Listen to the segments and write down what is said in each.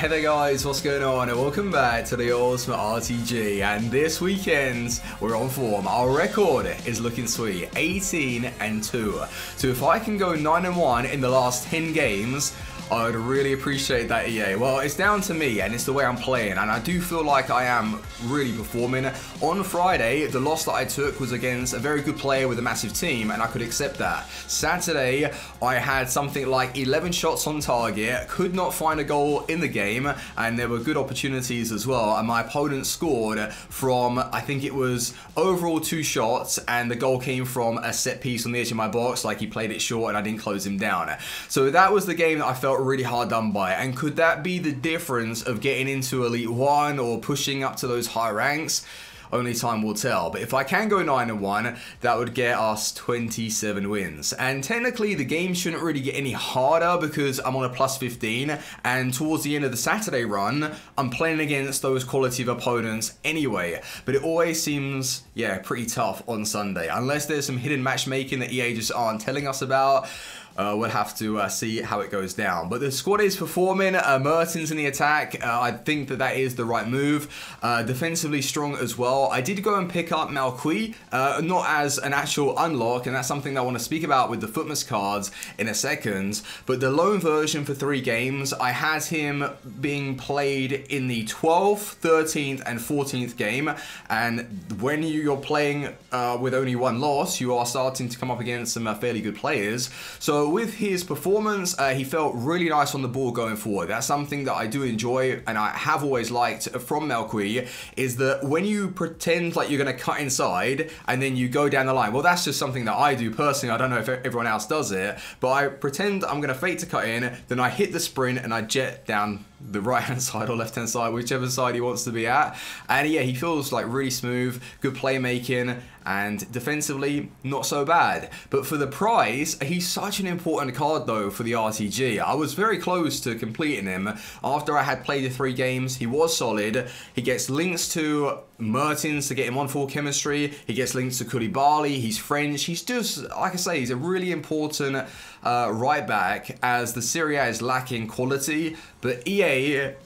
Hey there guys, what's going on and welcome back to the Ultimate RTG, and this weekend we're on form. Our record is looking sweet, 18-2. So if I can go 9-1 in the last 10 games, I would really appreciate that, EA. Well, it's down to me and it's the way I'm playing, and I do feel like I am really performing. On Friday, the loss that I took was against a very good player with a massive team, and I could accept that. Saturday, I had something like 11 shots on target, could not find a goal in the game, and there were good opportunities as well, and my opponent scored from, I think it was overall 2 shots, and the goal came from a set piece on the edge of my box, like he played it short and I didn't close him down. So that was the game that I felt really hard done by, and could that be the difference of getting into Elite 1 or pushing up to those high ranks? Only time will tell. But if I can go 9-1, that would get us 27 wins. And technically, the game shouldn't really get any harder because I'm on a plus 15. And towards the end of the Saturday run, I'm playing against those quality of opponents anyway. But it always seems, yeah, pretty tough on Sunday. Unless there's some hidden matchmaking that EA just aren't telling us about. We'll have to see how it goes down. But the squad is performing. Mertens in the attack. I think that is the right move. Defensively strong as well. I did go and pick up Malqui, not as an actual unlock, and that's something that I want to speak about with the FUTMAS cards in a second. But the loan version for 3 games, I had him being played in the 12th, 13th, and 14th game. And when you're playing with only 1 loss, you are starting to come up against some fairly good players. So with his performance, he felt really nice on the ball going forward. That's something that I do enjoy and I have always liked from Malqui, is that when you pretend like you're going to cut inside and then you go down the line, well, that's just something that I do personally. I don't know if everyone else does it, but I pretend I'm going to fake to cut in, then I hit the sprint and I jet down the right hand side or left hand side, whichever side he wants to be at. And yeah, he feels like really smooth, good playmaking, and defensively not so bad. But for the price, he's such an important card though for the RTG. I was very close to completing him after I had played the 3 games. He was solid. He gets links to Mertens to get him on full chemistry. He gets links to Koulibaly. He's French. He's just, like I say, he's a really important right back, as the Serie A is lacking quality. But EA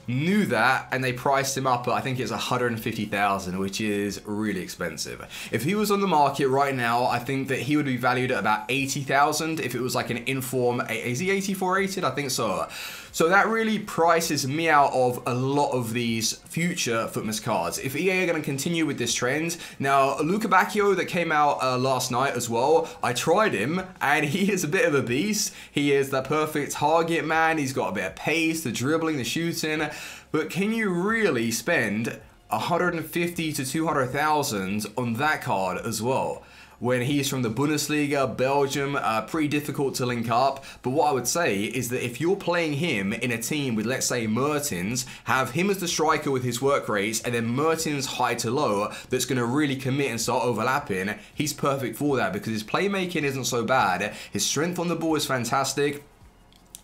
knew that and they priced him up at, I think it's 150,000, which is really expensive. If he was on the market right now, I think that he would be valued at about 80,000 if it was like an inform. Is he 84 rated? I think so. So that really prices me out of a lot of these future FUTMAS cards. If EA are going to continue with this trend, now Luca Bacchio that came out last night as well, I tried him and he is a bit of a beast. He is the perfect target man. He's got a bit of pace, the dribbling, the shooting. But can you really spend 150 to 200,000 on that card as well, when he's from the Bundesliga, Belgium? Pretty difficult to link up. But what I would say is that if you're playing him in a team with, let's say, Mertens, have him as the striker with his work rates, and then Mertens high to low that's going to really commit and start overlapping, he's perfect for that because his playmaking isn't so bad. His strength on the ball is fantastic.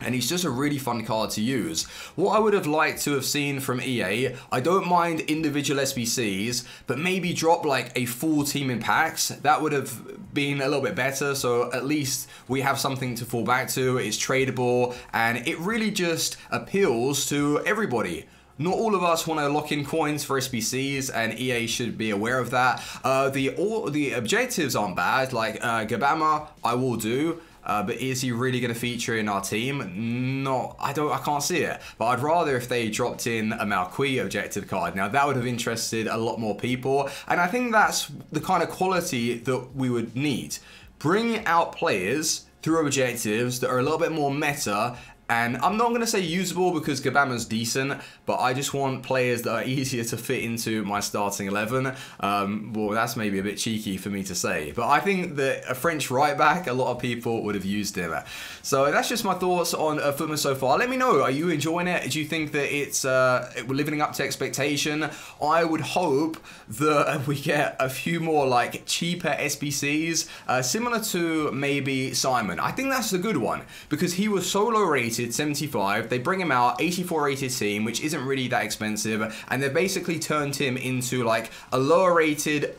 And he's just a really fun card to use. What I would have liked to have seen from EA, I don't mind individual SBCs, but maybe drop like a full team in packs. That would have been a little bit better, so at least we have something to fall back to. It's tradable, and it really just appeals to everybody. Not all of us want to lock in coins for SBCs, and EA should be aware of that. The objectives aren't bad, like Gabama, I will do. But is he really going to feature in our team? No, I can't see it. But I'd rather if they dropped in a Malqui objective card. Now that would have interested a lot more people, and I think that's the kind of quality that we would need. Bring out players through objectives that are a little bit more meta. And I'm not going to say usable because Gabama's decent, but I just want players that are easier to fit into my starting 11. Well, that's maybe a bit cheeky for me to say, but I think that a French right back, a lot of people would have used him. So that's just my thoughts on FUTMAS so far. Let me know, are you enjoying it? Do you think that it's we're living up to expectation? I would hope that we get a few more like cheaper SBCs, similar to maybe Simon. I think that's a good one because he was solo rated 75. They bring him out 84 rated team, which isn't really that expensive, and they've basically turned him into like a lower rated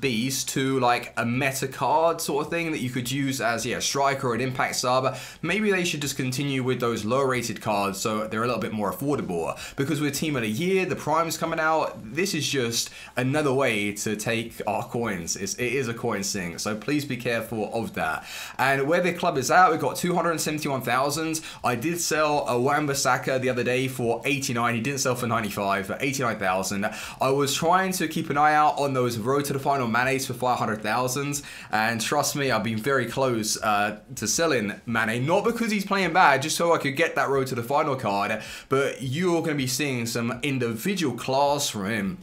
beast to like a meta card sort of thing that you could use as, yeah, striker or an impact sub, maybe they should just continue with those low rated cards so they're a little bit more affordable. Because with Team of the Year, the Prime's coming out, this is just another way to take our coins. It is a coin sink, so please be careful of that. And where the club is at, we've got 271,000. I did sell a Wan-Bissaka the other day for 89. He didn't sell for 95, for 89,000. I was trying to keep an eye out on those road to the final Manes for 500,000, and trust me, I've been very close to selling Mane, not because he's playing bad, just so I could get that road to the final card, but you're going to be seeing some individual class from him.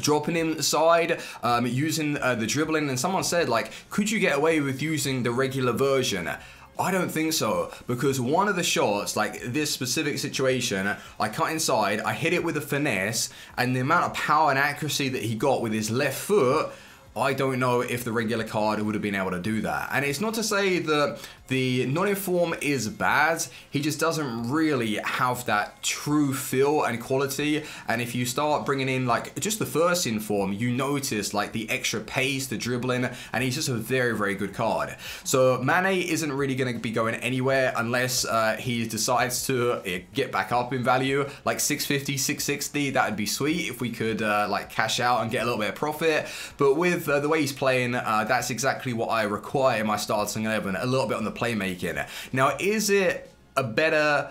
Dropping him aside, using the dribbling, and someone said, like, could you get away with using the regular version? I don't think so, because one of the shots, like this specific situation, I cut inside, I hit it with a finesse, and the amount of power and accuracy that he got with his left foot, I don't know if the regular card would have been able to do that. And it's not to say that the non-inform is bad, he just doesn't really have that true feel and quality. And if you start bringing in like just the first inform, you notice like the extra pace, the dribbling, and he's just a very, very good card. So Mane isn't really going to be going anywhere unless he decides to get back up in value, like 650, 660, that would be sweet if we could like cash out and get a little bit of profit. But with the way he's playing, that's exactly what I require in my starting 11, a little bit on the playmaking. Now, is it a better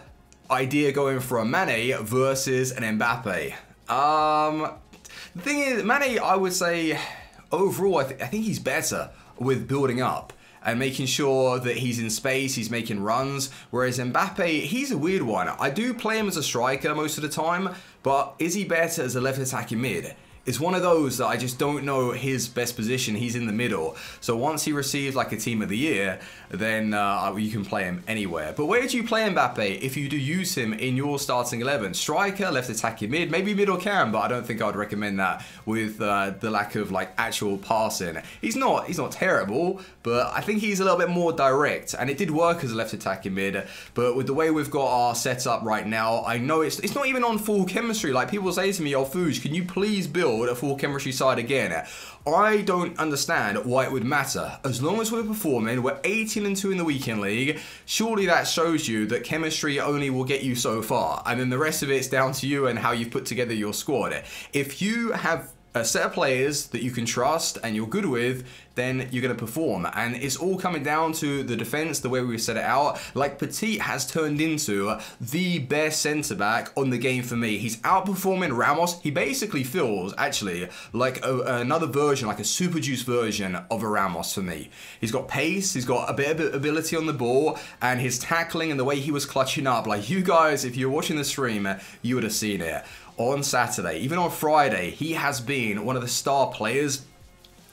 idea going for a Mane versus an Mbappe? The thing is, Mane, I would say, overall, I think he's better with building up and making sure that he's in space, he's making runs, whereas Mbappe, he's a weird one. I do play him as a striker most of the time, but is he better as a left attacking mid? It's one of those that I just don't know his best position. He's in the middle. So once he receives like a Team of the Year, then you can play him anywhere. But where do you play Mbappe if you do use him in your starting 11? Striker, left attacking mid, maybe middle cam, but I don't think I'd recommend that with the lack of like actual passing. He's not terrible, but I think he's a little bit more direct, and it did work as a left attacking mid. But with the way we've got our setup right now, I know it's not even on full chemistry. Like people say to me, "Oh, Fuji, can you please build a full chemistry side again?" I don't understand why it would matter. As long as we're performing, we're 18-2 in the weekend league, surely that shows you that chemistry only will get you so far, and then the rest of it's down to you and how you've put together your squad. If you have a set of players that you can trust and you're good with, then you're going to perform. And it's all coming down to the defense, the way we set it out. Like, Petit has turned into the best centre-back on the game for me. He's outperforming Ramos. He basically feels, actually, like another version, like a super juice version of a Ramos for me. He's got pace, he's got a bit of ability on the ball, and his tackling and the way he was clutching up. Like, you guys, if you're watching the stream, you would have seen it. On Saturday, even on Friday, he has been one of the star players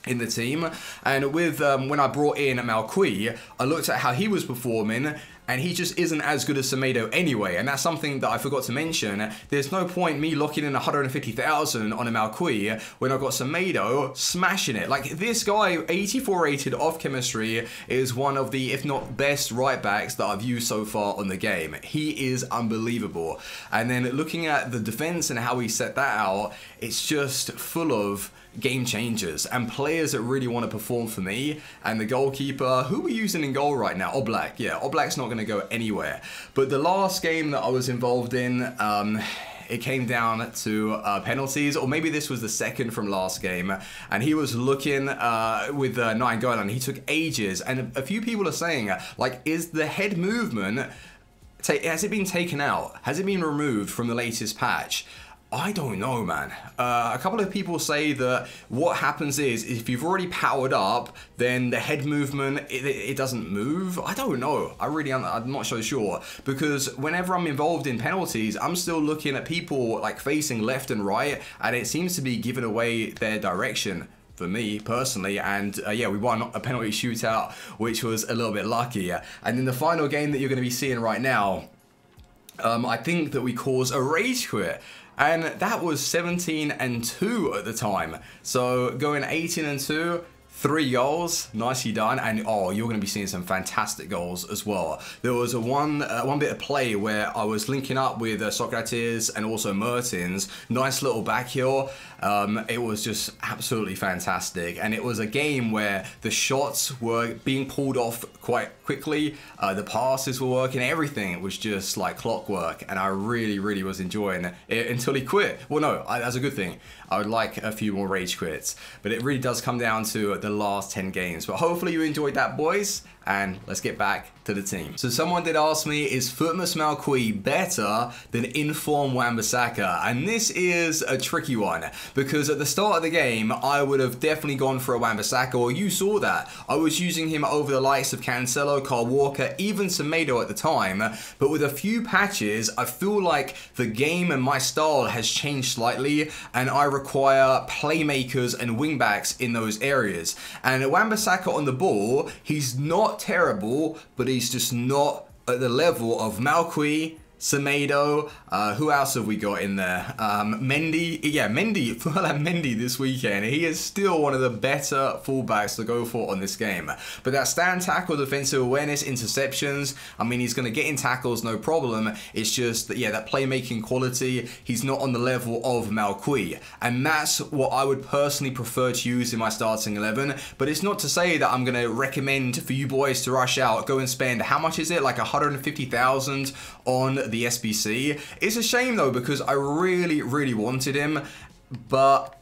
in the team. And with when I brought in Malqui, I looked at how he was performing, and he just isn't as good as Semedo anyway. And that's something that I forgot to mention. There's no point me locking in 150,000 on a Malqui when I've got Semedo smashing it. Like, this guy, 84 rated off chemistry, is one of the, if not best, right backs that I've used so far on the game. He is unbelievable. And then looking at the defense and how we set that out, it's just full of game changers and players that really want to perform for me. And the goalkeeper, who we're using in goal right now, Oblak. Yeah, Oblak's not going to go anywhere. But the last game that I was involved in, it came down to penalties, or maybe this was the second from last game, and he was looking with 9 going on. He took ages, and a few people are saying, like, is the head movement, has it been taken out? Has it been removed from the latest patch? I don't know, man. A couple of people say that what happens is if you've already powered up, then the head movement, it doesn't move. I don't know. I'm not so sure, because whenever I'm involved in penalties, I'm still looking at people like facing left and right, and it seems to be giving away their direction for me personally. And yeah, we won a penalty shootout, which was a little bit lucky. And in the final game that you're going to be seeing right now, I think that we caused a rage quit. And that was 17-2 at the time. So going 18-2, 3 goals, nicely done, and oh, you're going to be seeing some fantastic goals as well. There was one bit of play where I was linking up with Socrates and also Mertens. Nice little back heel. It was just absolutely fantastic, and it was a game where the shots were being pulled off quite quickly. The passes were working, everything was just like clockwork, and I really was enjoying it until he quit. Well, no, that's a good thing. I would like a few more rage quits, but it really does come down to the last 10 games. But hopefully you enjoyed that, boys, and let's get back to the team. So someone did ask me, is FUTMAS Malqui better than Inform Wan-Bissaka? And this is a tricky one, because at the start of the game, I would have definitely gone for a Wan-Bissaka, or you saw that. I was using him over the likes of Cancelo, Kyle Walker, even Semedo at the time, but with a few patches, I feel like the game and my style has changed slightly, and I require playmakers and wingbacks in those areas. And Wan-Bissaka on the ball, he's not terrible, but he's just not at the level of Malqui, Semedo, who else have we got in there? Mendy. Yeah, Mendy. Well, Mendy this weekend. He is still one of the better fullbacks to go for on this game. But that stand tackle, defensive awareness, interceptions, I mean, he's going to get in tackles, no problem. It's just that, yeah, that playmaking quality, he's not on the level of Malqui. And that's what I would personally prefer to use in my starting 11. But it's not to say that I'm going to recommend for you boys to rush out, go and spend, how much is it? Like 150,000 on the SBC. It's a shame though, because I really wanted him, but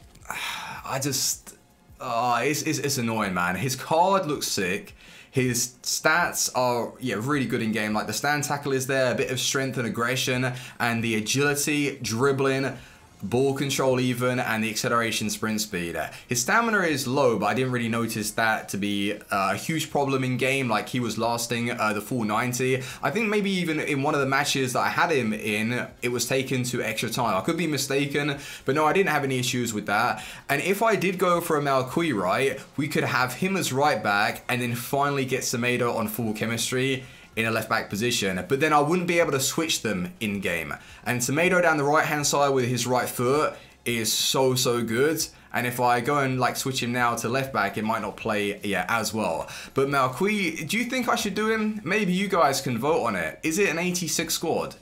I just it's annoying, man. His card looks sick. His stats are, yeah, really good in game. Like the stand tackle is there, a bit of strength and aggression, and the agility, dribbling, ball control even, and the acceleration sprint speed. His stamina is low, but I didn't really notice that to be a huge problem in game. Like he was lasting the full 90. I think maybe even in one of the matches that I had him in, it was taken to extra time. I could be mistaken, but no, I didn't have any issues with that. And if I did go for a Malqui, right, we could have him as right back and then finally get Semedo on full chemistry in a left back position, but then I wouldn't be able to switch them in game. And Semedo down the right hand side with his right foot is so good. And if I go and like switch him now to left back, it might not play, yeah, as well. But Malqui, do you think I should do him? Maybe you guys can vote on it. Is it an 86 squad?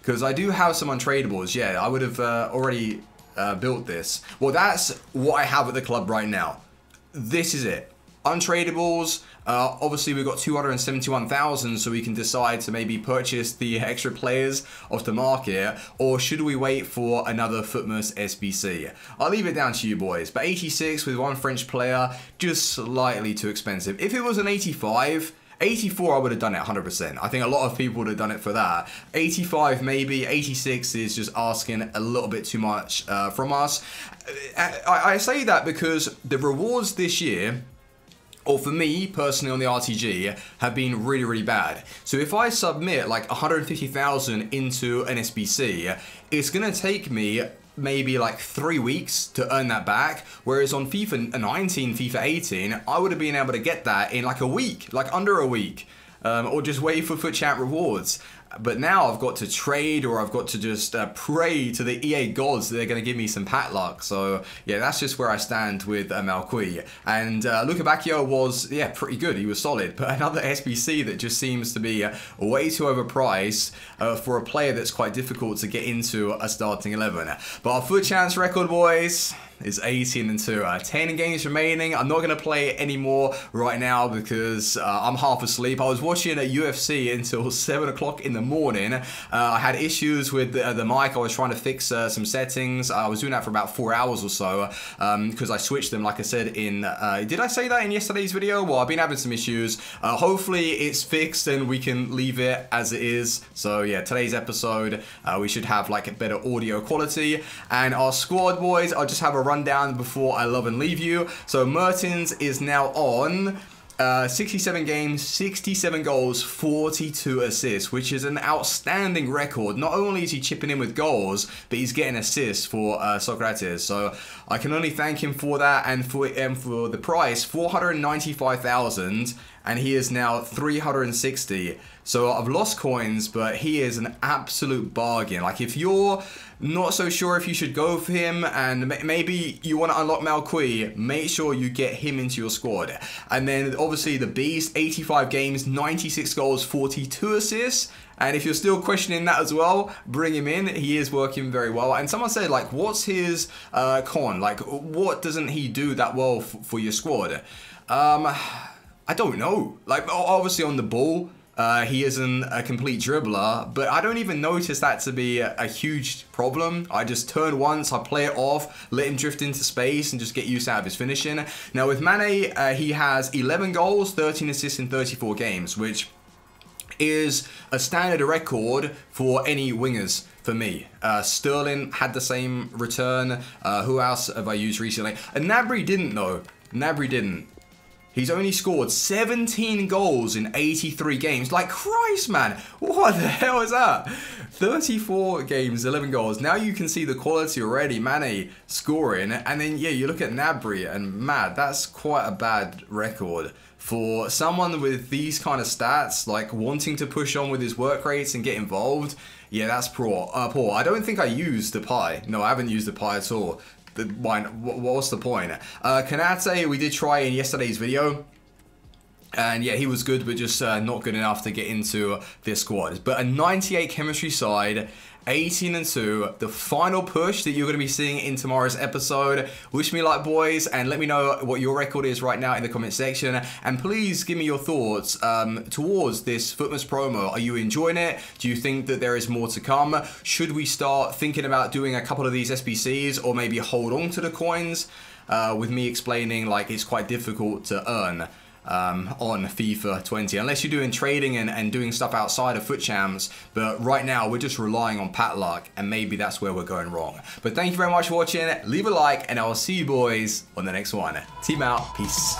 Because I do have some untradables. Yeah, I would have already built this. Well, that's what I have at the club right now. This is it. Untradables. Obviously we've got 271,000, so we can decide to maybe purchase the extra players off the market, or should we wait for another FUTMAS SBC? I'll leave it down to you boys, but 86 with one French player, just slightly too expensive. If it was an 85, 84 I would have done it 100%. I think a lot of people would have done it for that. 85 maybe, 86 is just asking a little bit too much from us. I say that because the rewards this year, or for me personally on the RTG, have been really bad. So if I submit like 150,000 into an SBC, it's gonna take me maybe like 3 weeks to earn that back, whereas on FIFA 19, FIFA 18, I would have been able to get that in like a week, like under a week, or just wait for FUTChat rewards. But now I've got to trade, or I've got to just pray to the EA gods that they're going to give me some pat luck. So yeah, that's just where I stand with Malqui. And Luka Bacchio was, yeah, pretty good. He was solid. But another SBC that just seems to be way too overpriced for a player that's quite difficult to get into a starting 11. But our FUT chance record, boys, is 18-2. 10 games remaining. I'm not going to play anymore right now because I'm half asleep. I was watching a UFC until 7 o'clock in the morning. I had issues with the mic. I was trying to fix some settings. I was doing that for about 4 hours or so because I switched them, like I said in... did I say that in yesterday's video? Well, I've been having some issues. Hopefully it's fixed and we can leave it as it is. So yeah, today's episode, we should have like a better audio quality. And our squad, boys, I'll just have a rundown before I love and leave you. So Mertens is now on 67 games, 67 goals, 42 assists, which is an outstanding record. Not only is he chipping in with goals, but he's getting assists for Socrates. So I can only thank him for that, and for the price, 495,000. and he is now 360. So I've lost coins, but he is an absolute bargain. Like, if you're not so sure if you should go for him, and maybe you want to unlock Malqui, make sure you get him into your squad. And then obviously the Beast, 85 games, 96 goals, 42 assists. And if you're still questioning that as well, bring him in. He is working very well. And someone said, like, what's his con? Like, what doesn't he do that well for your squad? I don't know. Like, obviously on the ball, he isn't a complete dribbler, but I don't even notice that to be a huge problem. I just turn once, I play it off, let him drift into space and just get used out of his finishing. Now with Mane, he has 11 goals, 13 assists in 34 games, which is a standard record for any wingers for me. Sterling had the same return. Who else have I used recently? And Gnabry didn't though. Gnabry didn't. He's only scored 17 goals in 83 games. Like, Christ, man. What the hell is that? 34 games, 11 goals. Now you can see the quality already. Mane scoring. And then, yeah, you look at Gnabry and, man, that's quite a bad record. For someone with these kind of stats, like wanting to push on with his work rates and get involved, yeah, that's poor. I don't think I used Depay. No, I haven't used Depay at all. What's the point? Kanate, we did try in yesterday's video. And yeah, he was good, but just not good enough to get into this squad. But a 98 chemistry side, 18-2, the final push that you're going to be seeing in tomorrow's episode. Wish me luck, boys, and let me know what your record is right now in the comment section. And please give me your thoughts towards this FUTMAS promo. Are you enjoying it? Do you think that there is more to come? Should we start thinking about doing a couple of these SBCs, or maybe hold on to the coins? With me explaining, like, it's quite difficult to earn on FIFA 20, unless you're doing trading and doing stuff outside of FUT Champs. But right now we're just relying on pat luck, and maybe that's where we're going wrong. But thank you very much for watching. Leave a like, and I will see you boys on the next one. Team out. Peace.